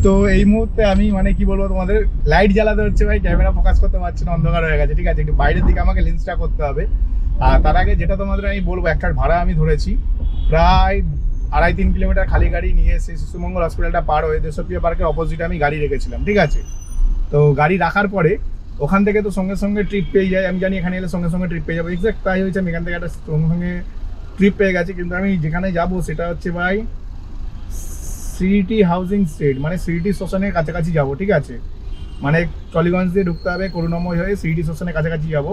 তো এই মুহূর্তে আমি মানে কি বলবো তোমাদের, লাইট জ্বালাতে হচ্ছে ভাই, ক্যামেরা ফোকাস করতে পারছি না, অন্ধকার হয়ে গেছে। ঠিক আছে, একটু বাইরের দিকে আমাকে লেন্সটা করতে হবে। আর তার আগে যেটা তোমাদের আমি বলবো, একটা ভাড়া আমি ধরেছি প্রায় 2.5-3 কিলোমিটার খালি গাড়ি নিয়ে এসে শিশুমঙ্গল হসপিটালটা পার হয়ে দেশপ্রিয় পার্কের অপোজিটে আমি গাড়ি রেখেছিলাম। ঠিক আছে, তো গাড়ি রাখার পরে ওখান থেকে তো সঙ্গে সঙ্গে ট্রিপ পেয়ে যায়, আমি জানি এখানে এলে সঙ্গে সঙ্গে ট্রিপ পেয়ে যাবো। এক্সাক্ট তাই হয়েছে, আমি এখান থেকে একটা সঙ্গে সঙ্গে ট্রিপ পেয়ে গেছি। কিন্তু আমি যেখানে যাবো সেটা হচ্ছে ভাই সিটি হাউজিং স্টেট, মানে সিটি স্টেশনের কাছাকাছি যাব। ঠিক আছে, মানে টলিগঞ্জ দিয়ে ঢুকতে হবে, করুণাময় হয়ে সিটি স্টেশনের কাছাকাছি যাবো।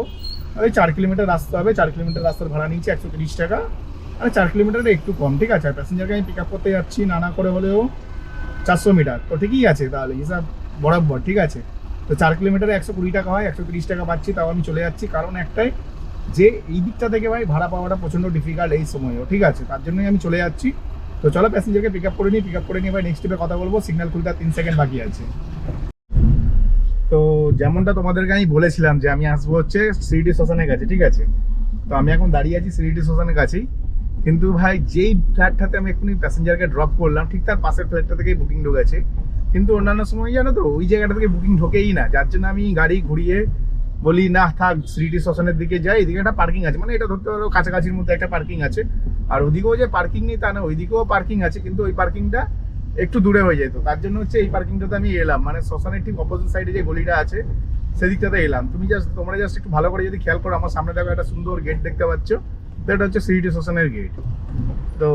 ওই 4 কিলোমিটার রাস্তা হবে, 4 কিলোমিটার রাস্তার ভাড়া নিচ্ছে 130 টাকা, মানে 4 কিলোমিটারে একটু কম। ঠিক আছে, আর প্যাসেঞ্জারকে আমি পিক আপ করতে যাচ্ছি নানা করে হলেও 400 মিটার, তো ঠিকই আছে তাহলে হিসাব বরাবর। ঠিক আছে, তো 4 কিলোমিটারে 120 টাকা হয়, 130 টাকা পাচ্ছি, তাও আমি চলে যাচ্ছি। কারণ একটাই, যে এই দিকটা থেকে ভাই ভাড়া পাওয়াটা প্রচণ্ড ডিফিকাল্ট এই সময়ও। ঠিক আছে, তার জন্যই আমি চলে যাচ্ছি। তো চলো প্যাসেঞ্জারকে পিক আপ করে নিই ভাই, নেক্সট ট্রিপে কথা বলবো। সিগন্যাল খুলতে 3 সেকেন্ড বাকি আছে। তো যেমনটা তোমাদেরকে আমি বলেছিলাম যে আমি আসবো হচ্ছে সিটি স্টেশনের কাছে। ঠিক আছে, তো আমি এখন দাঁড়িয়ে আছি সিটি স্টেশনের কাছেই। কিন্তু ভাই যেই ফ্ল্যাটটাতে আমি এক্ষুনি প্যাসেঞ্জারকে ড্রপ করলাম, ঠিক তার পাশের ফ্ল্যাটটা থেকেই বুকিং ঢুকেছে। কিন্তু অন্যান্য সময় জানো তো ওই জায়গাটা থেকে বুকিং ঢোকেই না, যার জন্য আমি গাড়ি ঘুরিয়ে বলি না থাক, সিটি স্টেশনের দিকে যাই, এদিকে একটা পার্কিং আছে, মানে এটা ধরতে পারো কাছাকাছির মধ্যে একটা পার্কিং আছে। আর ওদিকেও যে পার্কিং নেই তা না, ওইদিকেও পার্কিং আছে, কিন্তু ওই পার্কিংটা একটু দূরে হয়ে যেত। তার জন্য হচ্ছে এই পার্কিংটাতে আমি এলাম, মানে শ্মশানের ঠিক অপোজিট সাইডে যে গলিটা আছে সেদিকটাতে এলাম। তোমরা জাস্ট একটু ভালো করে যদি খেয়াল করো, আমার সামনে দেখো একটা সুন্দর গেট দেখতে পাচ্ছ, তো এটা হচ্ছে সিটি স্টেশনের গেট। তো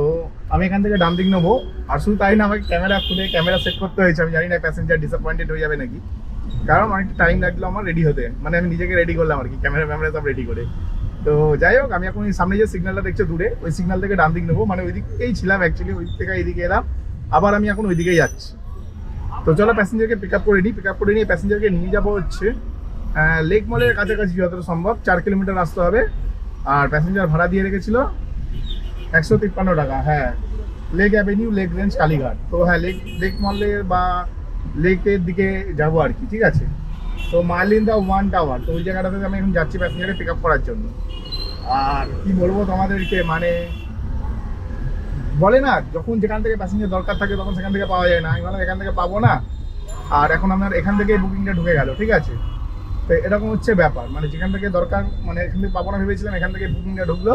আমি এখান থেকে ডান দিক নেবো। আর শুধু তাই না, আমাকে ক্যামেরা খুলে ক্যামেরা সেট করতে হয়েছে। আমি জানি না প্যাসেঞ্জার ডিসঅ্যাপয়েন্টেড হয়ে যাবে নাকি, কারণ অনেকটা টাইম লাগলো আমার রেডি হতে, মানে আমি নিজেকে রেডি করলাম আর কি, ক্যামেরা সব রেডি করে। তো যাই হোক, আমি এখন সামনে যে সিগন্যালটা দেখছো দূরে, ওই সিগন্যাল থেকে ডান দিক নেবো, মানে ওই দিকেই ছিলাম অ্যাকচুয়ালি, ওই দিক থেকে এইদিকে এলাম, আবার আমি এখন ওই দিকেই যাচ্ছি। তো চলো প্যাসেঞ্জারকে পিক আপ করে নিয়ে প্যাসেঞ্জারকে নিয়ে যাবো হচ্ছে লেক মলের কাছাকাছি যতটা সম্ভব। 4 কিলোমিটার রাস্তা হবে। আর প্যাসেঞ্জার ভাড়া দিয়ে রেখেছিল 153 টাকা। হ্যাঁ, lake avenue, lake range, Kalighat. তো হ্যাঁ, লেক মলে বা লেকের দিকে যাবো আর কি। ঠিক আছে, তো মার্লিন দা ওয়ান টাওয়ার, তো ওই জায়গাটাতে আমি এখন যাচ্ছি প্যাসেঞ্জারকে পিক আপ করার জন্য। আর কি বলবো তোমাদেরকে, মানে বলে না যখন যেখান থেকে প্যাসেঞ্জার দরকার থাকে তখন সেখান থেকে পাওয়া যায় না, আমি ভাবলাম এখান থেকে পাবো না, আর এখন আমার এখান থেকে বুকিংটা ঢুকে গেল। ঠিক আছে, তো এরকম হচ্ছে ব্যাপার, মানে যেখান থেকে দরকার, মানে এখান থেকে পাবো না ভেবেছিলাম, এখান থেকে বুকিংটা ঢুকলো।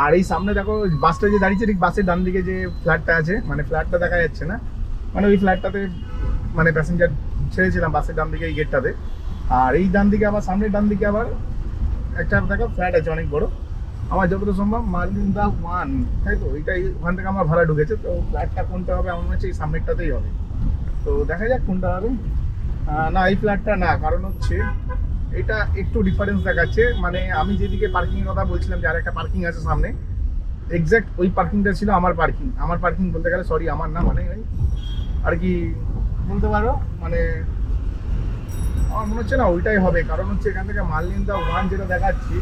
আর এই সামনে দেখো বাসটা যে দাঁড়িয়েছে, ঠিক বাসের ডান দিকে যে ফ্ল্যাটটা আছে, মানে ফ্ল্যাটটা দেখা যাচ্ছে না, মানে ওই ফ্ল্যাটটাতে মানে প্যাসেঞ্জার ছেড়েছিলাম বাসের ডান দিকে এই গেটটাতে। আর এই ডান দিকে আবার, সামনের ডান দিকে আবার একটা দেখো ফ্ল্যাট আছে অনেক বড়, আমার যতটা সম্ভব মার্লিন দা ওয়ান, তাই তো ওইটাই, ওখান থেকে আমার ভাড়া ঢুকেছে। তো ফ্ল্যাটটা কোনটা হবে আমার মনে হচ্ছে এই সামনেরটাতেই হবে। তো দেখা যাক কোনটা হবে। না, এই ফ্ল্যাটটা না, কারণ হচ্ছে এটা একটু ডিফারেন্স দেখাচ্ছে, মানে আমি যেদিকে পার্কিংয়ের কথা বলছিলাম যে আর একটা পার্কিং আছে সামনে, এক্স্যাক্ট ওই পার্কিংটা ছিল আমার পার্কিং বলতে গেলে, সরি আমার না, মানে আর কি বলতে পারো, মানে আমার মনে হচ্ছে না ওইটাই হবে। কারণ হচ্ছে এখান থেকে মার্লিন দা ওয়ান যেটা দেখাচ্ছি,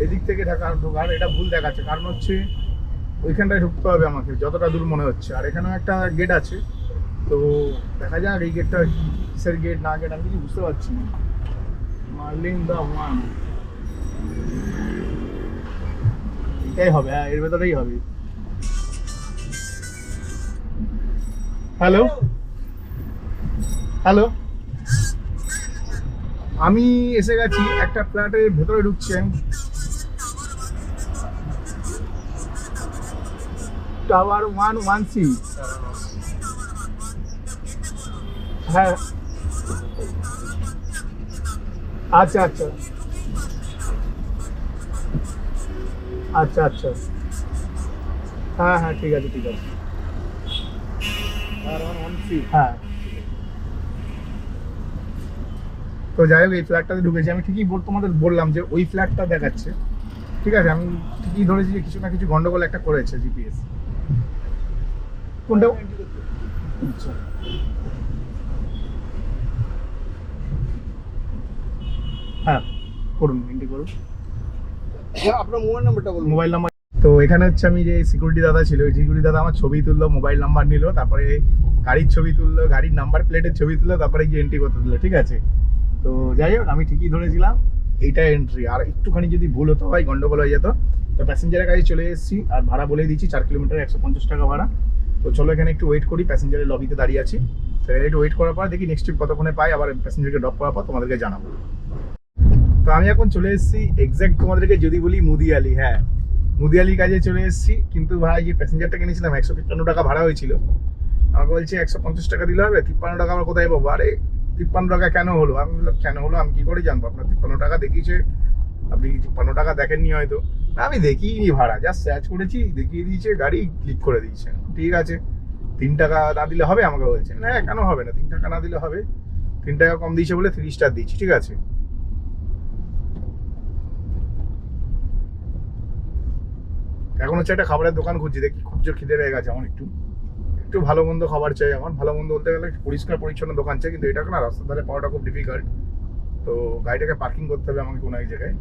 এদিক থেকে ঢোকার এটা ভুল দেখাচ্ছে। কারণ হচ্ছে ওইখানটায় ঢুকতে হবে আমাকে, যতটা দূর মনে হচ্ছে। আর এখানেও একটা গেট আছে, তো দেখা যাক এই গেটটা কিসের গেট না গেট আমি কিছু বুঝতে পারছি না। মার্লিন দা ওয়ান এটাই হবে, হ্যাঁ এর ভেতরেই হবে। হ্যালো হ্যালো, আমি এসে গেছি, একটা ফ্ল্যাটের ভেতরে ঢুকছি আমি। Tower 1-1C। হ্যাঁ, আচ্ছা আচ্ছা আচ্ছা আচ্ছা, হ্যাঁ হ্যাঁ ঠিক আছে ঠিক আছে। হ্যাঁ, তো যাই হোক এই ফ্ল্যাটটাতে ঢুকেছি আমি, ঠিকই তোমাদের বললাম যে ওই ফ্ল্যাটটা দেখাচ্ছে। ঠিক আছে, আমি ঠিকই ধরেছি যে কিছু না কিছু গন্ডগোল একটা করেছে জিপিএস। কোনটা? আচ্ছা, হ্যাঁ করুন, এন্ট্রি করুন আপনার মোবাইল নাম্বারটা বলুন। Mobile number. তো এখানে হচ্ছে আমি যে সিকিউরিটি দাদা ছিল, ওই সিকিউরিটি দাদা আমার ছবি তুললো, মোবাইল নাম্বার নিল, তারপরে গাড়ির ছবি তুললো, গাড়ির নাম্বার প্লেটের ছবি তুললো, তারপরে গিয়ে এন্ট্রি করতে দিল। ঠিক আছে, তো যাই হোক আমি ঠিকই ধরেছিলাম এইটা এন্ট্রি, আর একটুখানি যদি ভুল হতো ভাই গন্ডগোল হয়ে যেত। তো প্যাসেঞ্জারের কাছে চলে এসেছি, আর ভাড়া বলে দিচ্ছি 4 কিলোমিটার 150 টাকা ভাড়া। তো চলো এখানে একটু ওয়েট করি, প্যাসেঞ্জারের লবিতে দাঁড়িয়ে আছি। তো একটু ওয়েট করার পর দেখি নেক্সট ট্রিপ কতক্ষণে পাই, আবার প্যাসেঞ্জারকে ড্রপ করার পর তোমাদেরকে জানাবো। তো আমি এখন চলে এসেছি এক্স্যাক্ট তোমাদেরকে যদি বলি মুদিয়ালি। হ্যাঁ, মুদিয়ালির কাজে চলে এসেছি। কিন্তু ভাই যে প্যাসেঞ্জারটা কিনেছিলাম 155 টাকা ভাড়া হয়েছিল, আমাকে বলছে 150 টাকা দিলে হবে, 53 টাকা আমার কোথায় পাবো? আরে 53 টাকা কেন হলো? আমি বললাম কেন হলো আমি কি করে জানবো? আপনার 53 টাকা দেখিয়েছে, আপনি 53 টাকা দেখেননি হয়তো। না, আমি দেখিনি ভাড়া, জাস্ট সার্চ করেছি, দেখিয়ে দিয়েছে, গাড়ি ক্লিক করে দিয়েছে। ঠিক আছে, 3 টাকা না দিলে হবে? আমাকে বলছে না, কেন হবে না, 3 টাকা না দিলে হবে। 3 টাকা কম দিয়েছে বলে 3 স্টার দিচ্ছি। ঠিক আছে, এখন হচ্ছে একটা খাবারের দোকান খুঁজছি, দেখি খুব জোর খিদে পেয়ে গেছে আমার। একটু একটু ভালো মন্দ খাবার চাই আমার। ভালো মন্দ বলতে গেলে পরিষ্কার পরিচ্ছন্ন দোকান চাই, কিন্তু এটা না রাস্তার ধারে পাওয়াটা খুব ডিফিকাল্ট। তো গাড়িটাকে পার্কিং করতে হবে আমাকে কোনো এক জায়গায়,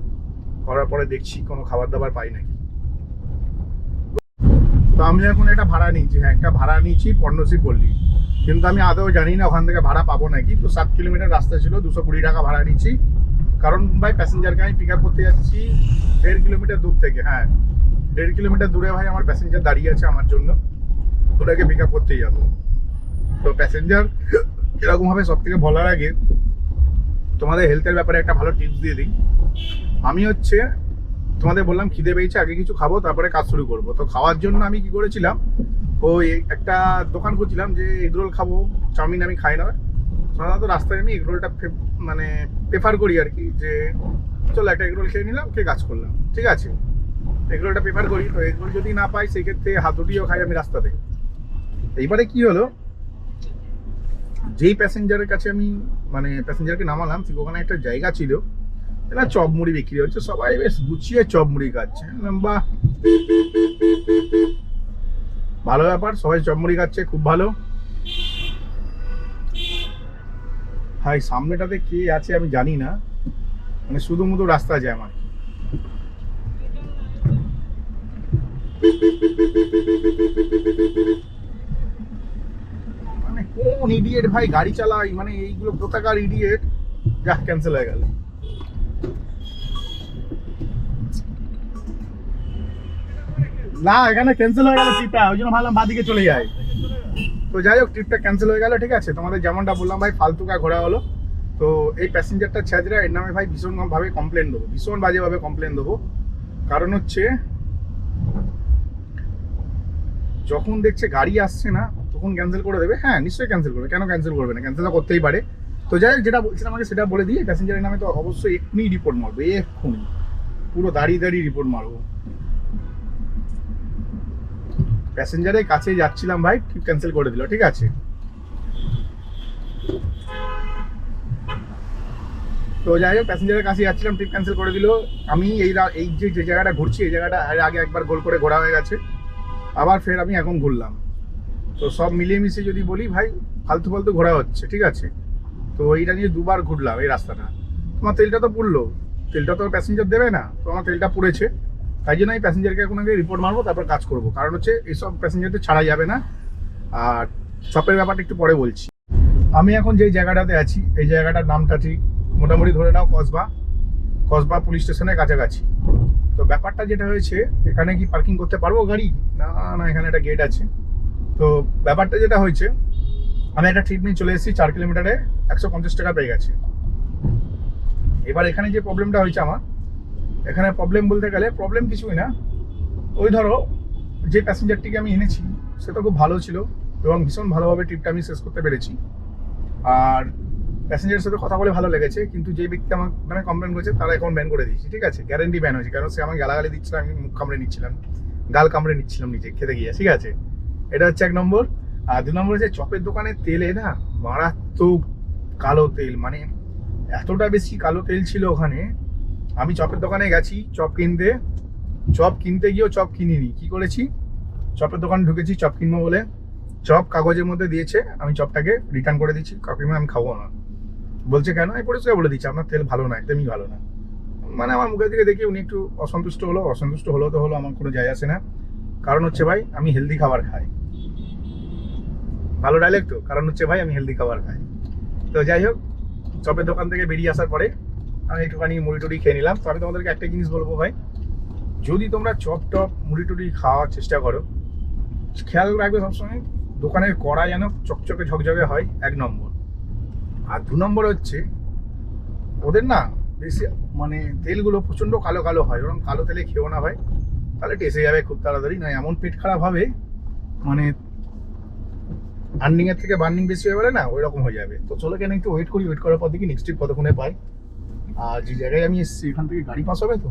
করার পরে দেখছি কোনো খাবার দাবার পাই নাকি। তো আমি এখন একটা ভাড়া নিয়েছি। হ্যাঁ, একটা ভাড়া নিয়েছি পর্ণশ্রী পল্লী, কিন্তু আমি আদৌ জানি না ওখান থেকে ভাড়া পাবো নাকি। তো 7 কিলোমিটার রাস্তা ছিল, 220 টাকা ভাড়া নিয়েছি। কারণ ভাই প্যাসেঞ্জারকে আমি পিক আপ করতে যাচ্ছি 1.5 কিলোমিটার দূর থেকে। হ্যাঁ, 1.5 কিলোমিটার দূরে ভাই আমার প্যাসেঞ্জার দাঁড়িয়ে আছে আমার জন্য, ওটাকে পিক আপ করতেই যাবো। তো প্যাসেঞ্জার এরকম ভাবে সব থেকে বলার আগে তোমাদের হেলথের ব্যাপারে একটা ভালো টিপস দিয়ে দিই। আমি হচ্ছে তোমাদের বললাম খিদে পেয়েছে, আগে কিছু খাবো তারপরে কাজ শুরু করবো। তো খাওয়ার জন্য আমি কি করেছিলাম, ওই একটা দোকান খুঁজছিলাম যে এগরোল খাবো। চাউমিন আমি খাই না সাধারণত, রাস্তায় আমি এগরোলটা মানে প্রেফার করি আর কি, যে চলো একটা এগরোল খেয়ে নিলাম, খেয়ে কাজ করলাম। ঠিক আছে, এগরোলটা প্রেফার করি। তো এগরোল যদি না পাই সেক্ষেত্রে হাতুটিও খাই আমি রাস্তাতে। এইবারে কি হলো, যেই প্যাসেঞ্জারের কাছে আমি মানে প্যাসেঞ্জারকে নামালাম, ঠিক ওখানে একটা জায়গা ছিল, এটা চপ মুড়ি বিক্রি হচ্ছে, সবাই বেশ গুছিয়ে চপ মুড়ি খাচ্ছে। বাহ, ভালো ব্যাপার, সবাই চপ মুড়ি খাচ্ছে, খুব ভালো। ভাই সামনেটাতে কে আছে আমি জানি না, মানে শুধু মুধু রাস্তা যায় আমার। মানে কোন ইডিয়েট ভাই গাড়ি চালাই, মানে এইগুলো কোথাকার ইডিয়েট। যা, ক্যান্সেল হয়ে গেল। না, এখানে ক্যান্সেল হয়ে গেল ট্রিপটা, ওই জন্য ভাবলাম বাদিকে চলে যায়। তো যাই হোক, ট্রিপটা ক্যান্সেল হয়ে গেল। ঠিক আছে, তোমাদের যেমনটা বললাম ভাই, ফালতুকা ঘোরা হলো। তো এই প্যাসেঞ্জারটা ছেঁচড়া, এর নামে ভাই ভীষণ ভাবে কমপ্লেন দেবো, ভীষণ বাজেভাবে কমপ্লেন দেবো। কারণ হচ্ছে যখন দেখছে গাড়ি আসছে না তখন ক্যান্সেল করে দেবে। হ্যাঁ, নিশ্চয়ই ক্যান্সেল করবে, কেন ক্যান্সেল করবে না, ক্যান্সেল করতেই পারে। তো যাই হোক, যেটা বলছিলাম আমাকে সেটা বলে দিয়ে, প্যাসেঞ্জারের নামে তো অবশ্যই এক্ষুনি রিপোর্ট মারবো, এক্ষুনি পুরো দাঁড়িয়ে দাঁড়িয়ে রিপোর্ট মারবো। প্যাসেঞ্জারের কাছে যাচ্ছিলাম ভাই, ঠিক ক্যান্সেল করে দিল। ঠিক আছে, তো যাই হোক, প্যাসেঞ্জারের কাছে যাচ্ছিলাম, ট্রিপ ক্যান্সেল করে দিল। আমি এই যে জায়গাটা ঘুরছি, এই জায়গাটা আগে একবার গোল করে ঘোরা হয়ে গেছে, আবার ফের আমি এখন ঘুরলাম। তো সব মিলিয়ে মিশিয়ে যদি বলি ভাই, ফালতু ফালতু ঘোরা হচ্ছে। ঠিক আছে, তো এইটা নিয়ে 2বার ঘুরলাম এই রাস্তাটা। তোমার তেলটা তো পুড়লো, তেলটা তো প্যাসেঞ্জার দেবে না, তো আমার তেলটা পুড়েছে, তাই জন্য আমি প্যাসেঞ্জারকে এখন আগে রিপোর্ট মারবো, তারপর কাজ করবো। কারণ হচ্ছে এইসব প্যাসেঞ্জারদের ছাড়া যাবে না। আর শপের ব্যাপারটা একটু পরে বলছি। আমি এখন যে জায়গাটাতে আছি, এই জায়গাটার নামটা ঠিক মোটামুটি ধরে নাও কসবা পুলিশ স্টেশনের কাছাকাছি। তো ব্যাপারটা যেটা হয়েছে, এখানে কি পার্কিং করতে পারবো গাড়ি? না না, এখানে একটা গেট আছে। তো ব্যাপারটা যেটা হয়েছে, আমি একটা ট্রিপ নিয়ে চলে এসেছি 4 কিলোমিটারে 150 টাকা পেয়ে গেছে। এবার এখানে যে প্রবলেমটা হয়েছে আমার, এখানে প্রবলেম বলতে গেলে প্রবলেম কিছুই না। ওই ধরো যে প্যাসেঞ্জারটিকে আমি এনেছি সে তো খুব ভালো ছিল এবং ভীষণ ভালোভাবে ট্রিপটা আমি শেষ করতে পেরেছি। আর প্যাসেঞ্জারের সাথে কথা বলে ভালো লেগেছে, কিন্তু যে ব্যক্তি আমার নামে কমপ্লেন করেছে তারা এখন ব্যান করে দিয়েছি। ঠিক আছে, গ্যারেন্টি ব্যান হয়েছে, কারণ সে আমাকে গালাগালি দিচ্ছিল, আমি মুখ কামড়ে নিচ্ছিলাম, গাল কামড়ে নিচ্ছিলাম নিজে খেতে গিয়ে। ঠিক আছে, এটা হচ্ছে 1 নম্বর। আর 2 নম্বর হচ্ছে চপের দোকানের তেলে না মারাত্মক কালো তেল, মানে এতটা বেশি কালো তেল ছিল ওখানে। আমি চপের দোকানে গেছি চপ কিনতে গিয়েও চপ কিনিনি। কি করেছি, চপের দোকানে ঢুকেছি চপ কিনবো বলে, চপ কাগজের মধ্যে দিয়েছে, আমি চপটাকে রিটার্ন করে দিচ্ছি, কাকিমা আমি খাবো না। বলছে কেন? আমি পরিষ্কার বলে দিচ্ছি আপনার তেল ভালো না, একদমই ভালো না। মানে আমার মুখের দিকে দেখে উনি একটু অসন্তুষ্ট হলো তো হলো, আমার কোনো যায় আসে না। কারণ হচ্ছে ভাই আমি হেলদি খাবার খাই। ভালো ডায়লগ তো, কারণ হচ্ছে ভাই আমি হেলদি খাবার খাই। তো যাই হোক, চপের দোকান থেকে বেরিয়ে আসার পরে আমি একটুখানি মুড়ি টুড়ি খেয়ে নিলাম। তো আমি তোমাদেরকে একটা জিনিস বলবো ভাই, যদি তোমরা চপ টপ মুড়ি টুড়ি খাওয়ার চেষ্টা করো, খেয়াল রাখবে সবসময় দোকানের কড়া যেন চকচকে ঝকঝকে হয়, 1 নম্বর। আর 2 নম্বর হচ্ছে ওদের না বেশি মানে তেলগুলো প্রচণ্ড কালো কালো হয়, ওরকম কালো তেলে খেও না ভাই, তাহলে টেসে যাবে খুব তাড়াতাড়ি, না এমন পেট খারাপ হবে মানে আর্নিং এর থেকে বার্নিং বেশি হয়ে গেলে না ওই রকম হয়ে যাবে। তো চলো কেন একটু ওয়েট করি, ওয়েট করার পর দেখি নেক্সট ট্রিপ কতক্ষণে পাই। আর যে জায়গায় আমি এসেছি এখান থেকে গাড়ি পাস হবে তো,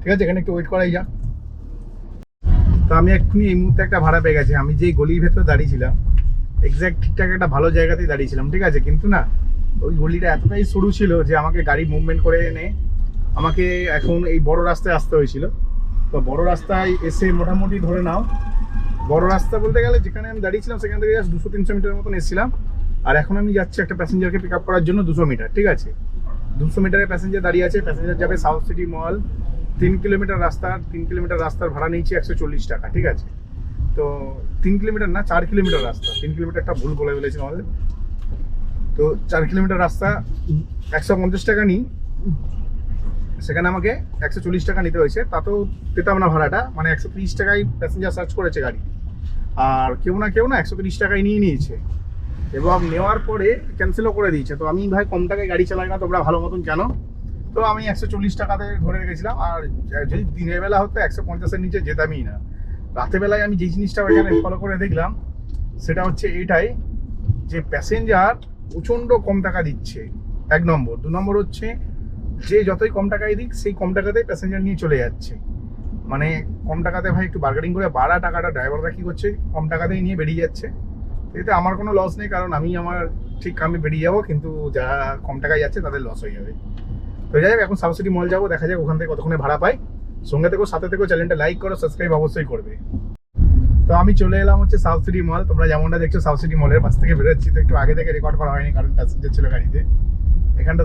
ঠিক আছে এখানে একটু ওয়েট করাই যাক। তো আমি এক্ষুনি এই মুহূর্তে একটা ভাড়া পেয়ে গেছি, আমি যেই গলির ভেতরে দাঁড়িয়েছিলাম এক্স্যাক্ট ঠিকঠাক একটা ভালো জায়গাতেই দাঁড়িয়েছিলাম, ঠিক আছে, কিন্তু না ওই গলিটা এতটাই সরু ছিল যে আমাকে গাড়ি মুভমেন্ট করে এনে আমাকে এখন এই বড় রাস্তায় আসতে হয়েছিল। তো বড় রাস্তায় এসে মোটামুটি ধরে নাও, বড় রাস্তা বলতে গেলে যেখানে আমি দাঁড়িয়েছিলাম সেখান থেকে জাস্ট 200-300 মিটারের মতন এসেছিলাম। আর এখন আমি যাচ্ছি একটা প্যাসেঞ্জারকে পিক আপ করার জন্য 200 মিটার, ঠিক আছে 200 মিটারের প্যাসেঞ্জার দাঁড়িয়ে আছে, প্যাসেঞ্জার যাবে সাউথ সিটি মল, 3 কিলোমিটার রাস্তা, 3 কিলোমিটার রাস্তার ভাড়া নিয়েছি 140 টাকা, ঠিক আছে। তো 3 কিলোমিটার না 4 কিলোমিটার রাস্তা, 3 কিলোমিটারটা ভুল বলে ফেলেছিলাম আমাদের। তো 4 কিলোমিটার রাস্তা 150 টাকা নিই, সেখানে আমাকে 140 টাকা নিতে হয়েছে, তাতেও পেতাম না ভাড়াটা, মানে 130 টাকায় প্যাসেঞ্জার সার্চ করেছে গাড়ি, আর কেউ না 130 টাকায় নিয়ে নিয়েছে এবং নেওয়ার পরে ক্যান্সেলও করে দিয়েছে। তো আমি ভাই কম টাকায় গাড়ি চালাই না, তোমরা ভালো মতন জানো। তো আমি 140 টাকাতে ধরে রেখেছিলাম, আর যদি দিনের বেলা হতো 150-এর নিচে যেতামই না। রাতের বেলায় আমি যে জিনিসটা এখানে ফলো করে দেখলাম সেটা হচ্ছে এটাই যে প্যাসেঞ্জার প্রচণ্ড কম টাকা দিচ্ছে, 1 নম্বর। 2 নম্বর হচ্ছে যে যতই কম টাকায় দিক সেই কম টাকাতেই প্যাসেঞ্জার নিয়ে চলে যাচ্ছে, মানে কম টাকাতে ভাই একটু বার্গেনিং করে বাড়া টাকাটা ড্রাইভাররা কী করছে কম টাকাতেই নিয়ে বেরিয়ে যাচ্ছে। এতে আমার কোনো লস নেই, কারণ আমি আমি বেরিয়ে যাবো, কিন্তু যারা কম টাকায় যাচ্ছে তাদের লস হয়ে যাবে। তো যাই হোক এখন সাউথ সিটি মল যাবো, দেখা যাক ওখান থেকে কতক্ষণে ভাড়া পাই। সঙ্গে থেকেও সাথে থেকেও চ্যানেলটা লাইক করো, সাবস্ক্রাইব অবশ্যই করবে। তো আমি চলে এলাম হচ্ছে সাউথ সিটি মল, তোমরা যেমনটা দেখছো সাউথ সিটি মলের পাশ থেকে বেরোচ্ছি। তো একটু আগে থেকে রেকর্ড করা হয়নি কারণ প্যাসেঞ্জার ছিল গাড়িতে। এখানটা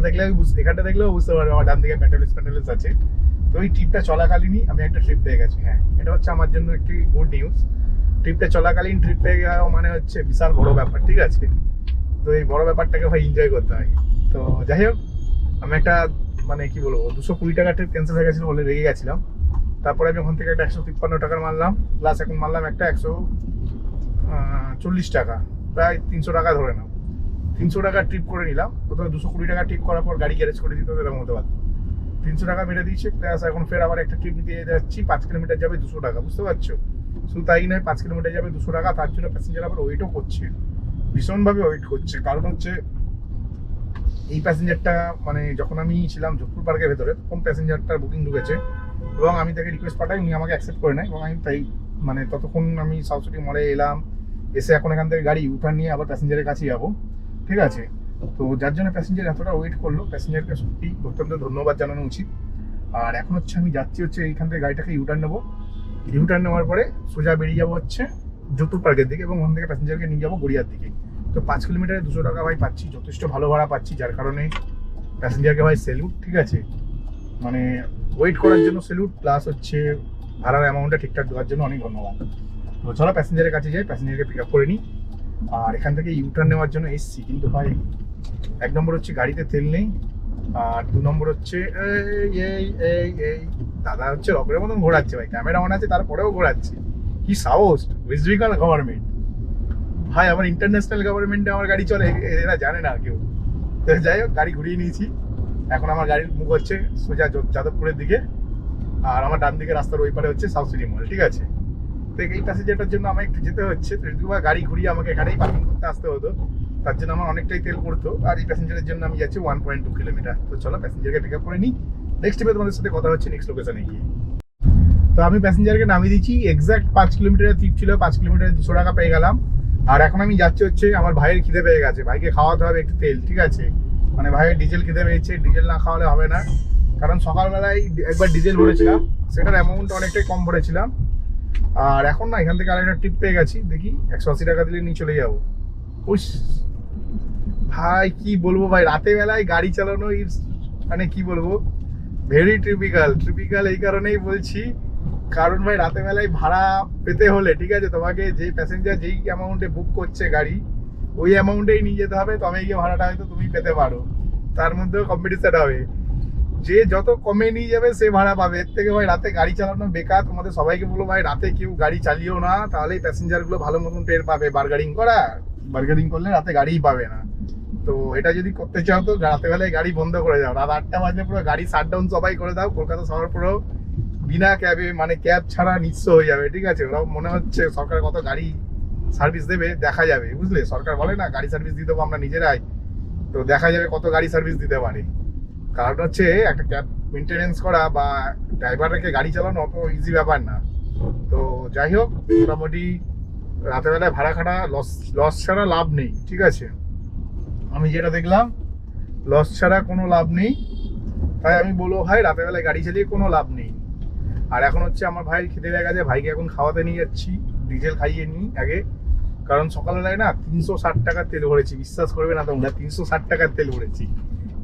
দেখলেও বুঝতে পারবে আমার ডান দিকে প্যান্ডেলস আছে। তো এই ট্রিপটা চলাকালীনই আমি একটা ট্রিপ পেয়ে গেছি, হ্যাঁ এটা হচ্ছে আমার জন্য একটি গুড নিউজ। ট্রিপটা চলাকালীন ট্রিপ পেয়ে যাওয়া মানে হচ্ছে বিশাল বড় ব্যাপার, ঠিক আছে। তো এই বড় ব্যাপারটাকে ভাই এনজয় করতে হয়। তো যাই হোক আমি একটা মানে কি বলবো 220 টাকা ট্রিপ ক্যান্সেল হয়ে গেছিলো বলে রেগে গেছিলাম। তারপরে আমি ওখান থেকে একটা 153 টাকার মারলাম, প্লাস এখন মারলাম একটা 140 টাকা, প্রায় 300 টাকা ধরে নাও। 300 টাকা ট্রিপ করে নিলাম। প্রথমে 220 টাকা ট্রিপ করার পর গাড়ি গ্যারেজ করে দিতে হতো, এরকম হতে পারতো। 300 টাকা মেরে দিয়েছি, প্লাস এখন ফের আবার একটা ট্রিপ নিতে যাচ্ছি, 5 কিলোমিটার যাবে 200 টাকা, বুঝতে পারছো। শুধু তাই নয়, 5 কিলোমিটার যাবে 200 টাকা, তার জন্য প্যাসেঞ্জার আবার ওয়েটও করছে, ভীষণভাবে ওয়েট করছে। কারণ হচ্ছে এই প্যাসেঞ্জারটা মানে যখন আমি ছিলাম যোধপুর পার্কের ভেতরে তখন প্যাসেঞ্জারটার বুকিং ঢুকেছে এবং আমি তাকে রিকোয়েস্ট পাঠাই, উনি আমাকে অ্যাকসেপ্ট করে নেয়। এবং আমি তাই মানে ততক্ষণ আমি সাউথ সিটি মলে এলাম, এসে এখন এখান থেকে গাড়ি ইউটার্ন নিয়ে আবার প্যাসেঞ্জারের কাছে যাবো, ঠিক আছে। তো যার জন্য প্যাসেঞ্জার এতটা ওয়েট করলো, প্যাসেঞ্জারকে সত্যি অত্যন্ত ধন্যবাদ জানানো উচিত। আর এখন হচ্ছে আমি যাচ্ছি হচ্ছে এইখান থেকে গাড়িটাকে ইউটার্ন নেবো, ইউটার্ন নেওয়ার পরে সোজা বেরিয়ে যাবো হচ্ছে যোধপুর পার্কের দিকে এবং ওখান থেকে প্যাসেঞ্জারকে নিয়ে যাবো গড়িয়ার দিকে। তো 5 কিলোমিটারে 200 টাকা ভাই পাচ্ছি, যথেষ্ট ভালো ভাড়া পাচ্ছি, যার কারণে প্যাসেঞ্জারকে ভাই স্যালুট, ঠিক আছে। মানে ওয়েট করার জন্য স্যালুট, প্লাস হচ্ছে ভাড়ার অ্যামাউন্টটা ঠিকঠাক দেওয়ার জন্য অনেক ধন্যবাদ। তো চলো প্যাসেঞ্জারের কাছে যাই, প্যাসেঞ্জারকে পিক আপ করে নিই। আর এখান থেকে ইউটার্ন নেওয়ার জন্য এসছি, কিন্তু ভাই 1 নম্বর হচ্ছে গাড়িতে তেল নেই, আর 2 নম্বর হচ্ছে এই দাদা হচ্ছে রকের মতন ঘোরাচ্ছে ভাই, ক্যামেরা অন আছে তারপরেও ঘোরাচ্ছে, কি সাহস! ওয়েস্ট বেঙ্গল গভর্নমেন্ট ভাই, আমার ইন্টারন্যাশনাল গভর্নমেন্টে আমার গাড়ি চলে, এরা জানে না কেউ। তো যাই হোক গাড়ি ঘুরিয়ে নিয়েছি, এখন আমার গাড়ির মুখ হচ্ছে সোজা যাদবপুরের দিকে, আর আমার ডান দিকে রাস্তার ওই পারে হচ্ছে সাউথ সিটি মল, ঠিক আছে। তো এই প্যাসেঞ্জারটার জন্য আমাকে একটু যেতে হচ্ছে, তো দুবার গাড়ি ঘুরিয়ে আমাকে এখানেই পার্কিং করতে আসতে হতো, তার জন্য আমার অনেকটাই তেল পড়তো। আর এই প্যাসেঞ্জারের জন্য আমি যাচ্ছি 1.2 কিলোমিটার। তো চলো প্যাসেঞ্জারকে পিক আপ করে নিই, নেক্সট ট্রিপে তোমাদের সাথে কথা হচ্ছে নেক্সট লোকেশনে গিয়ে। তো আমি প্যাসেঞ্জারকে নামিয়ে দিচ্ছি, এক্সাক্ট 5 কিলোমিটারের ট্রিপ ছিল, 5 কিলোমিটারে 200 টাকা পেয়ে গেলাম। আর এখন আমি যাচ্ছি হচ্ছে আমার ভাইয়ের খিদে পেয়ে গেছে, ভাইকে খাওয়াতে হবে একটু তেল, ঠিক আছে। মানে ভাইয়ের ডিজেল খিদে পেয়েছে, ডিজেল না খাওয়ালে হবে না, কারণ সকালবেলায় একবার ডিজেল ভরেছিলাম, সেটার অ্যামাউন্ট অনেকটাই কম ভরেছিলাম। আর এখন না এখান থেকে আরেকটা ট্রিপ পেয়ে গেছি, দেখি 180 টাকা দিলে নিয়ে চলে যাবো। উস ভাই কি বলবো ভাই, রাতে বেলায় গাড়ি চালানো মানে কি বলবো, ভেরি ট্রিপিক্যাল এই কারণেই বলছি, কারণ ভাই রাতে বেলায় ভাড়া পেতে হলে, ঠিক আছে, তোমাকে যে প্যাসেঞ্জার যেই অ্যামাউন্টে বুক করছে গাড়ি ওই অ্যামাউন্টেই নিয়ে যেতে হবে, তবে গিয়ে ভাড়াটা হয়তো তুমি পেতে পারো, তার মধ্যেও কম্পিটিশন হবে। যে যত কমে নিয়ে যাবে সে ভাড়া পাবে। এর থেকে ভাই রাতে গাড়ি চালানো বেকার। তোমাদের সবাইকে বলবো ভাই রাতে কেউ গাড়ি চালিও না, তাহলেই প্যাসেঞ্জার গুলো ভালো মতন টের পাবে। বার্গারিং করলে রাতে গাড়িই পাবে না। তো এটা যদি করতে চাও তো রাতে বেলায় গাড়ি বন্ধ করে যাও, রাত 8টা বাজলে পুরো গাড়ি শাটডাউন সবাই করে দাও। কলকাতা শহর পুরো বিনা ক্যাবে মানে ক্যাব ছাড়া নিঃস্ব হয়ে যাবে, ঠিক আছে? ওরা মনে হচ্ছে সরকার কত গাড়ি সার্ভিস দেবে দেখা যাবে, বুঝলে? সরকার বলে না গাড়ি সার্ভিস দিয়ে দেবো আমরা নিজেরাই, তো দেখা যাবে কত গাড়ি সার্ভিস দিতে পারে। কারণ হচ্ছে একটা ক্যাব মেনটেনেন্স করা বা ড্রাইভার রেখে গাড়ি চালানো অত ইজি ব্যাপার না। তো যাই হোক, মোটামুটি রাতের বেলায় ভাড়া খাটা লস ছাড়া লাভ নেই, ঠিক আছে? আমি যেটা দেখলাম লস ছাড়া কোনো লাভ নেই। তাই আমি বলবো ভাই রাতের বেলায় গাড়ি চালিয়ে কোনো লাভ নেই। আর এখন হচ্ছে আমার ভাইয়ের খেতে লেগে গেছে, ভাইকে এখন খাওয়াতে নিয়ে যাচ্ছি, ডিজেল খাইয়ে নিই আগে। কারণ সকালবেলায় না 360 টাকার তেল ভরেছি, বিশ্বাস করবে না তোমরা, 360 টাকার তেল ভরেছি।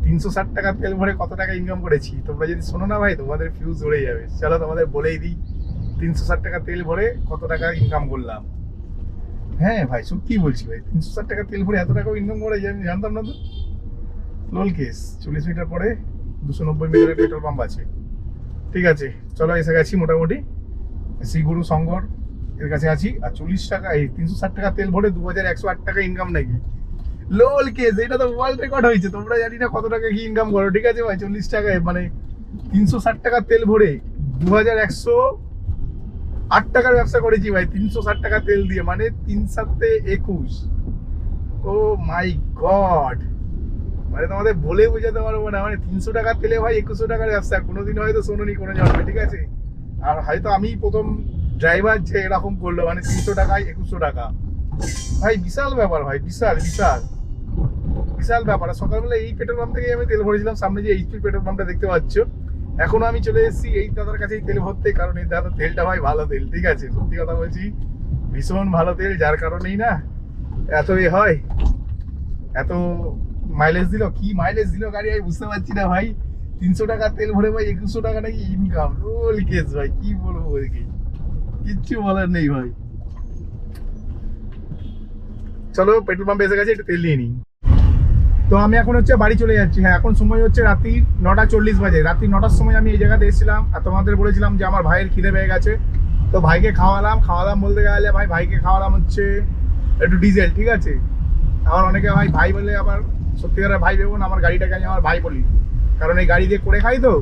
360 টাকার তেল ভরে কত টাকা ইনকাম করেছি তোমরা যদি শোনো না ভাই তোমাদের ফিউজ উড়ে যাবে। চলো তোমাদের বলেই দিই 360 টাকা তেল ভরে কত টাকা ইনকাম করলাম। হ্যাঁ ভাই সত্যি বলছি ভাই, 360 টাকা তেল ভরে এত টাকাও ইনকাম করে যায় আমি জানতাম না তো। লোল কেস 40 মিটার পরে 290 মিটারের পেট্রোল পাম্প আছে, ঠিক আছে? চলো এসে গেছি মোটামুটি, শ্রী গুরু সংঘর এর কাছে আছি। আর 40 টাকা এই 360 টাকা তেল ভরে 2108 টাকা ইনকাম নাকি? লোল কেস, এটা তো ওয়ার্ল্ড রেকর্ড হয়েছে। তোমরা জানি না কত টাকা কি ইনকাম করো, ঠিক আছে ভাই? 40 টাকায় মানে 360 টাকা তেল ভরে 2108 টাকার ব্যবসা করেছি ভাই, 360 টাকা তেল দিয়ে, মানে 3 7 21। ও মাই গড, মানে তোমাদের বলে বোঝাতে পারবো না। মানে 300 টাকার তেলে ভাই 2100 টাকার ব্যবসা, কোনোদিন হয়তো শোনোনি কোনো জন্মে, ঠিক আছে? আর হয়তো আমি প্রথম ড্রাইভার যে এরকম করলো, মানে 300 টাকায় 2100 টাকা। ভাই বিশাল ব্যাপার ভাই, বিশাল বিশাল বিশাল ব্যাপার। আর সকালবেলা এই পেট্রোল পাম্প থেকে আমি তেল ভরেছিলাম, সামনে যে এইচপি পেট্রোল পাম্পটা দেখতে পাচ্ছ, এখনো আমি চলে এসেছি এই দাদার কাছেই তেল ভরতে। কারণ এই দাদার তেলটা ভাই ভালো তেল, ঠিক আছে? সত্যি কথা বলছি, ভীষণ ভালো তেল, যার কারণেই না এত হয়, এত মাইলেজ দিল। কি মাইলেজ দিল গাড়ি আমি বুঝতে পারছি না ভাই। 300 টাকা তেল ভরে ভাই 2100 টাকা নাকি ইনকাম। রোল কেস ভাই, কি বলবো ওদেরকে, কিচ্ছু বলার নেই ভাই। চলো পেট্রোল পাম্পে এসে গেছে, একটু তেল নিয়ে নিই। তো আমি এখন হচ্ছে বাড়ি চলে যাচ্ছি। হ্যাঁ এখন সময় হচ্ছে রাত্রি 9:40 বাজে। রাত্রি 9টার সময় আমি এই জায়গাতে এসেছিলাম আর তোমাদের বলেছিলাম যে আমার ভাইয়ের খিদে পেয়ে গেছে, তো ভাইকে খাওয়ালাম বলতে গেলে ভাইকে খাওয়ালাম হচ্ছে একটু ডিজেল, ঠিক আছে? আমার অনেকে ভাই বলে, আবার সত্যিকারের ভাই ভেবো না, আমার গাড়িটাকে আমি আমার ভাই বলি, কারণ এই গাড়ি দিয়ে করে খাই তো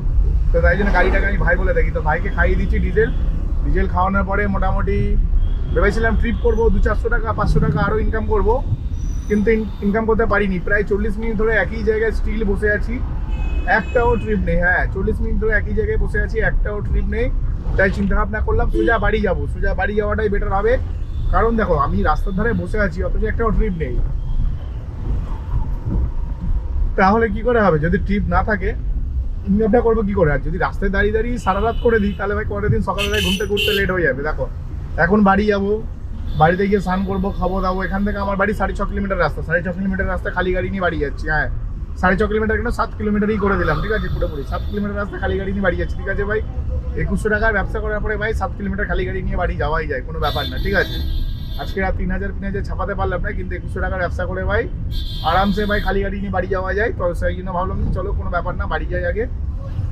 তাই জন্য গাড়িটাকে আমি ভাই বলে থাকি। তো ভাইকে খাইয়ে দিচ্ছি ডিজেল খাওয়ানোর পরে মোটামুটি ভেবেছিলাম ট্রিপ করবো 200-400 টাকা 500 টাকা আরও ইনকাম করব, কিন্তু ইনকাম করতে পারিনি। প্রায় 40 মিনিট ধরে একই জায়গায় স্টিল বসে আছি, একটাও ট্রিপ নেই। হ্যাঁ 40 মিনিট ধরে একই জায়গায় বসে আছি, একটাও ট্রিপ নেই। তাই চিন্তা ভাবনা করলাম সোজা বাড়ি যাবো, সোজা বাড়ি যাওয়াটাই বেটার হবে। কারণ দেখো আমি রাস্তার ধারে বসে আছি অথচ একটাও ট্রিপ নেই, তাহলে কি করে হবে? যদি ট্রিপ না থাকে ইনকামটা করবো কি করে? আর যদি রাস্তায় দাঁড়িয়ে সারা রাত করে দিই তাহলে ভাই পরের দিন সকালবেলায় ঘুরতে লেট হয়ে যাবে। দেখো এখন বাড়ি যাবো, বাড়িতে গিয়ে স্নান করবো, খাবো দাবো। এখান থেকে আমার বাড়ি 6.5 কিলোমিটার রাস্তা, 6.5 কিলোমিটার রাস্তা খালি গাড়ি নিয়ে বাড়ি যাচ্ছি। হ্যাঁ 6.5 কিলোমিটার কেন 7 কিলোমিটারই করে দিলাম, ঠিক আছে? পুরোপুরি 7 কিলোমিটার রাস্তা খালি গাড়ি নিয়ে বাড়ি যাচ্ছি, ঠিক আছে ভাই? 2100 টাকার ব্যবসা করার পরে ভাই 7 কিলোমিটার খালি গাড়ি নিয়ে বাড়ি যাওয়াই যায়, কোনো ব্যাপার না, ঠিক আছে? আজকে রাত 3000 ছাপাতে পারলাম না, কিন্তু 2100 টাকার ব্যবসা করে ভাই আরামসে ভাই খালি গাড়ি নিয়ে বাড়ি যাওয়া যায়। তো সেই জন্য ভাবলাম যে চলো কোনো ব্যাপার না, বাড়ি যাই আগে,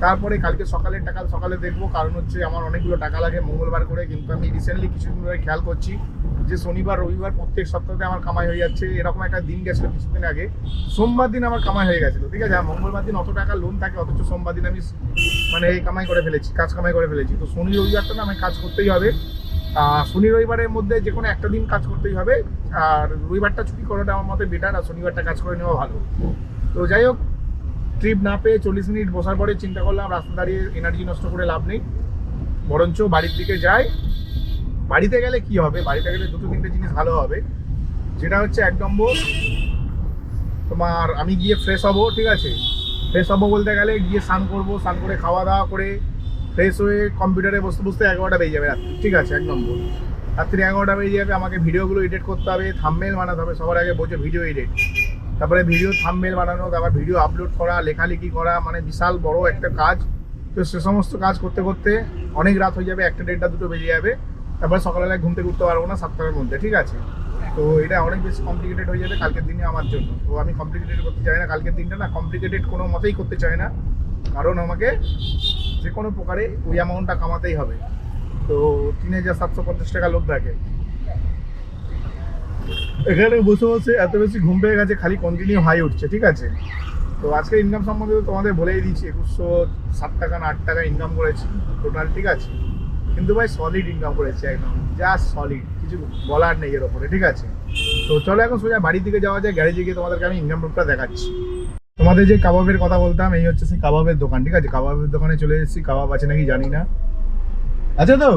তারপরে কালকে সকালের টাকা সকালে দেখবো। কারণ হচ্ছে আমার অনেকগুলো টাকা লাগে মঙ্গলবার করে, কিন্তু আমি রিসেন্টলি কিছুদিন ধরে খেয়াল করছি যে শনিবার রবিবার প্রত্যেক সপ্তাহে আমার কামাই হয়ে যাচ্ছে। এরকম একটা দিন গেছিলো কিছুদিন আগে, সোমবার দিন আমার কামাই হয়ে গেছিলো, ঠিক আছে? আর মঙ্গলবার দিন অত টাকা লোন থাকে, অথচ সোমবার দিন আমি মানে এই কামাই করে ফেলেছি, কামাই করে ফেলেছি। তো শনি রবিবারটা না আমি কাজ করতেই হবে। শনি রবিবারের মধ্যে যে কোনো একটা দিন কাজ করতেই হবে, আর রবিবারটা ছুটি করাটা আমার মতে বেটার, আর শনিবারটা কাজ করে নেওয়া ভালো। তো যাই হোক, ট্রিপ না পেয়ে 40 মিনিট বসার পরে চিন্তা করলাম রাস্তা দাঁড়িয়ে এনার্জি নষ্ট করে লাভ নেই, বরঞ্চ বাড়ির দিকে যাই। বাড়িতে গেলে কি হবে? বাড়িতে গেলে 2-3টে জিনিস ভালো হবে। যেটা হচ্ছে 1 নম্বর, তোমার আমি গিয়ে ফ্রেশ হবো, ঠিক আছে? ফ্রেশ হবো বলতে গেলে গিয়ে স্নান করবো, স্নান করে খাওয়া দাওয়া করে ফ্রেশ হয়ে কম্পিউটারে বসতে 11টা বেজে যাবে রাত্রি, ঠিক আছে? 1 নম্বর, রাত্রি 11টা বেজে যাবে। আমাকে ভিডিওগুলো এডিট করতে হবে, থাম্বনেল বানাতে হবে। সবার আগে বলছে ভিডিও এডিট, তারপরে ভিডিও থাম্বনেল বানানো, তারপর ভিডিও আপলোড করা, লেখালেখি করা, মানে বিশাল বড় একটা কাজ। তো সে সমস্ত কাজ করতে করতে অনেক রাত হয়ে যাবে, 1টা 1:30 2টো বেজে যাবে। তারপরে সকালবেলায় ঘুম থেকে উঠতে পারবো না 7টার মধ্যে, ঠিক আছে? তো এটা অনেক বেশি কমপ্লিকেটেড হয়ে যাবে কালকের দিনে আমার জন্য। তো আমি কমপ্লিকেটেড করতে চাই না কালকের দিনটা, না কমপ্লিকেটেড কোনো মতেই করতে চাই না। কারণ আমাকে যে কোনো প্রকারে ওই অ্যামাউন্টটা কামাতেই হবে। তো 3,750 টাকা লোক থাকে। এখানে বসে বসে এত বেশি ঘুম পেয়ে গেছে, খালি কন্টিনিউ হাই উঠছে, ঠিক আছে। তো আজকে ইনকাম সম্বন্ধে তো তোমাদের বলেই দিচ্ছি, 2107 টাকা না 8 টাকা ইনকাম করেছি টোটাল, ঠিক আছে। কিন্তু ভাই সলিড ইনকাম করেছি, একদম জাস্ট সলিড, কিছু বলার নেই এর ওপরে, ঠিক আছে। তো চলো এখন সোজা বাড়ির দিকে যাওয়া যায়, গ্যারেজে গিয়ে তোমাদেরকে আমি ইনকাম প্রুফটা দেখাচ্ছি। তোমাদের যে কাবাবের কথা বলতাম, এই হচ্ছে সেই কাবাবের দোকান, ঠিক আছে। কাবাবের দোকানে চলে এসেছি। কাবাব আছে নাকি জানি না, আচ্ছা তো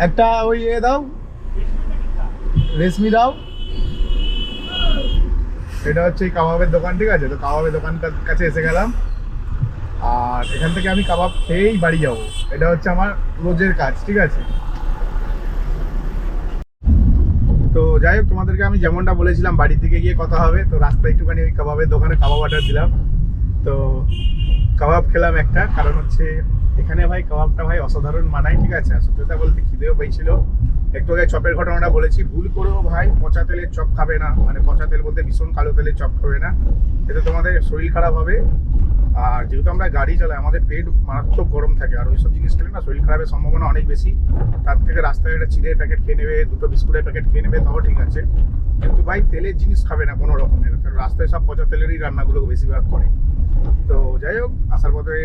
একটা ওই দাও, রেশমি দাও। এটা হচ্ছে এই কাবাবের দোকান, ঠিক আছে। তো কাবাবের দোকানটার কাছে এসে গেলাম, আর এখান থেকে আমি কাবাব খেয়েই বাড়ি যাবো। এটা হচ্ছে আমার রোজের কাজ, ঠিক আছে। তো যাই হোক, তোমাদেরকে আমি যেমনটা বলেছিলাম বাড়ির দিকে গিয়ে কথা হবে। তো রাস্তায় একটুখানি ওই কাবাবের দোকানে কাবাব অর্ডার দিলাম। তো কাবাব খেলাম একটা, কারণ হচ্ছে এখানে ভাই কাবাবটা ভাই অসাধারণ মানায়, ঠিক আছে। আর সত্যতা বলতে খিদেও পেয়েছিল। একটু আগে চপের ঘটনাটা বলেছি, ভুল করেও ভাই পচা তেলের চপ খাবে না, মানে পচা তেল বলতে ভীষণ কালো তেলের চপ খাবে না, এতে তোমাদের শরীর খারাপ হবে। আর যেহেতু আমরা গাড়ি চালাই, আমাদের পেট মারাত্মক গরম থাকে, আর ওইসব জিনিস খেলে না শরীর খারাপের সম্ভাবনা অনেক বেশি। তার থেকে রাস্তায় একটা চিড়ের প্যাকেট খেয়ে নেবে, দুটো বিস্কুটের প্যাকেট খেয়ে নেবে, তাও ঠিক আছে। কিন্তু ভাই তেলের জিনিস খাবে না কোনো রকমের, কারণ রাস্তায় সব পচা তেলেরই রান্নাগুলো বেশিরভাগ করে। তো যাই হোক, আসার পথে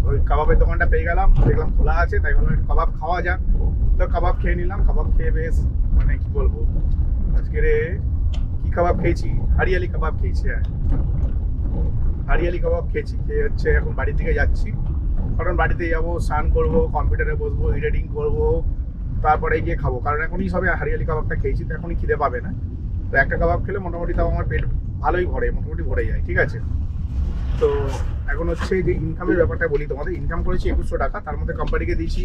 ওই কাবাবের দোকানটা পেয়ে গেলাম, দেখলাম খোলা আছে, তাই ভাবলাম একটু কাবাব খাওয়া যাক। তো কাবাব খেয়ে নিলাম। কাবাব খেয়ে বেশ, মানে কি বলবো, আজকে কি কাবাব খেয়েছি, হারিয়ালি কাবাব খেয়েছি। হ্যাঁ, হারিয়ালি কাবাব খেয়েছি। খেয়ে হচ্ছে এখন বাড়ির দিকে যাচ্ছি, কারণ বাড়িতে যাবো, স্নান করবো, কম্পিউটারে বসবো, এডিটিং করবো, তারপরে গিয়ে খাবো। কারণ এখনই সবে হারিয়ালি কাবাবটা খেয়েছি, তো এখনই খিদে পাবে না। তো একটা কাবাব খেলে মোটামুটি তাও আমার পেট ভালোই ভরে, মোটামুটি ভরে যায়, ঠিক আছে। তো এখন হচ্ছে যে ইনকামের ব্যাপারটা বলি তোমাদের। ইনকাম করেছি 2100 টাকা, তার মধ্যে কোম্পানিকে দিয়েছি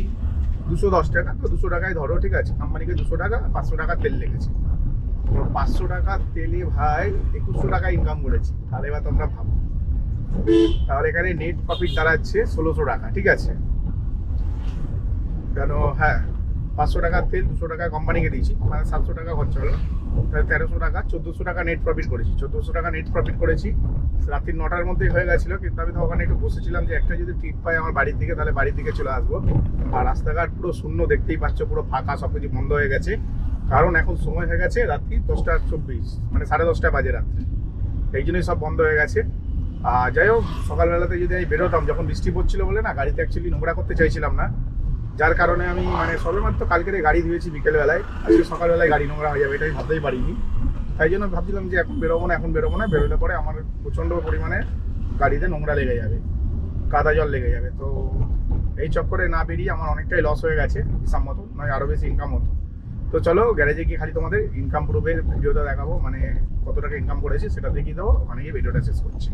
210 টাকা। তো 200 টাকায় ধরো, ঠিক আছে। কোম্পানিকে 200 টাকা, 500 টাকা তেল লেগেছে। তো 500 টাকা তেলে ভাই 2100 টাকা ইনকাম করেছি। তাহলে এবার তোমরা ভাবো, তাহলে এখানে নেট প্রফিট দাঁড়াচ্ছে 1600 টাকা, ঠিক আছে। কেন, হ্যাঁ, 500 টাকার তেল 200 টাকা কোম্পানিকে দিয়েছি, মানে 700 টাকা খরচা হলো। তাহলে 1300 টাকা, 1400 টাকা নেট প্রফিট করেছি। 1400 টাকা নেট প্রফিট করেছি। রাত্রি 9টার মধ্যেই হয়ে গেছিলো, কিন্তু আমি তো ওখানে একটু বসেছিলাম যে একটা যদি ট্রিপ পাই আমার বাড়ির দিকে, তাহলে বাড়ির দিকে চলে আসবো। আর রাস্তাঘাট পুরো শূন্য, দেখতেই পাচ্ছ, পুরো ফাঁকা, সব কিছু বন্ধ হয়ে গেছে। কারণ এখন সময় হয়ে গেছে রাত্রি 10:24, মানে 10:30 বাজে রাত্রে, এই জন্যই সব বন্ধ হয়ে গেছে। আর যাই হোক, সকালবেলাতে যদি আমি বেরোতাম, যখন বৃষ্টি পড়ছিল বলে না, গাড়িতে অ্যাকচুয়ালি নোংরা করতে চাইছিলাম না, যার কারণে আমি মানে সবেমাত্র কালকে গাড়ি ধুয়েছি বিকেলবেলায়, আজকে সকালবেলায় গাড়ি নোংরা হয়ে যাবে এটাই ভাবতেই পারিনি। তাই জন্য ভাবছিলাম যে এখন বেরোবো না, বেরোলে পরে আমার প্রচণ্ড পরিমাণে গাড়িতে নোংরা লেগে যাবে, কাদা জল লেগে যাবে। তো এই চক্করে না বেরিয়ে আমার অনেকটাই লস হয়ে গেছে হিসাব মতো, নয় আরও বেশি ইনকাম হতো। তো চলো গ্যারেজে গিয়ে খালি তোমাদের ইনকাম প্রুফের ভিডিওটা দেখাবো, মানে কত টাকা ইনকাম করেছি সেটা দেখিয়ে দেবো, ওখানে গিয়ে ভিডিওটা শেষ করছি।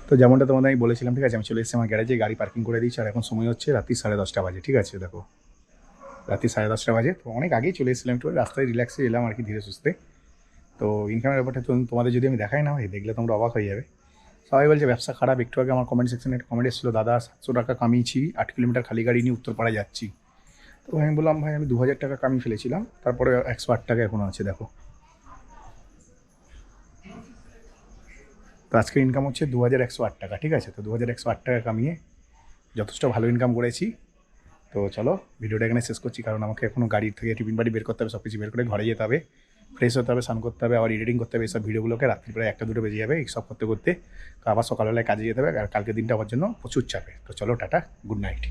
তো যেমনটা তোমাদের আমি বলেছিলাম, ঠিক আছে, আমি চলে এসেছি আমার গ্যারেজে, গাড়ি পার্কিং করে দিয়েছি। আর এখন সময় হচ্ছে রাত্রি 10:30 বাজে, ঠিক আছে। দেখো রাত্রি 10:30 বাজে। তো অনেক আগেই চলে এসেছিলাম, একটু রাস্তায় রিল্যাক্সে এলাম আর কি, ধীরে সুস্থে। তো ইনকামের ব্যাপারটা তোমাদের যদি আমি দেখাই না ভাই, দেখলে তোমরা অবাক হয়ে যাবে। সবাই বলছে ব্যবসা খারাপ। একটু আগে আমার কমেন্ট সেকশনে একটা কমেন্ট এসেছিলো, দাদা 700 টাকা কামিয়েছি, 8 কিলোমিটার খালি গাড়ি নিয়ে উত্তরপাড়ায় যাচ্ছি। তো আমি বললাম ভাই আমি 2000 টাকা কামিয়ে ফেলেছিলাম, তারপরে 108 টাকা এখনও আছে, দেখো। তো আজকের ইনকাম হচ্ছে 2108 টাকা, ঠিক আছে। তো 2108 টাকা কামিয়ে যথেষ্ট ভালো ইনকাম করেছি। তো চলো ভিডিওটা এখানে শেষ করছি, কারণ আমাকে এখনও গাড়ির থেকে টিফিন বাড়ি বের করতে হবে, সব কিছু বের করে ঘরে যেতে হবে, ফ্রেশ হতে হবে, স্নান করতে হবে, আবার এডিটিং করতে হবে। এইসব ভিডিওগুলোকে রাত্রি প্রায় 1-2 বেজে যাবে এইসব করতে করতে। আবার সকালবেলায় কাজে যেতে হবে, আর কালকে দিনটা আমার জন্য প্রচুর চাপে। তো চলো টাটা, গুড নাইট।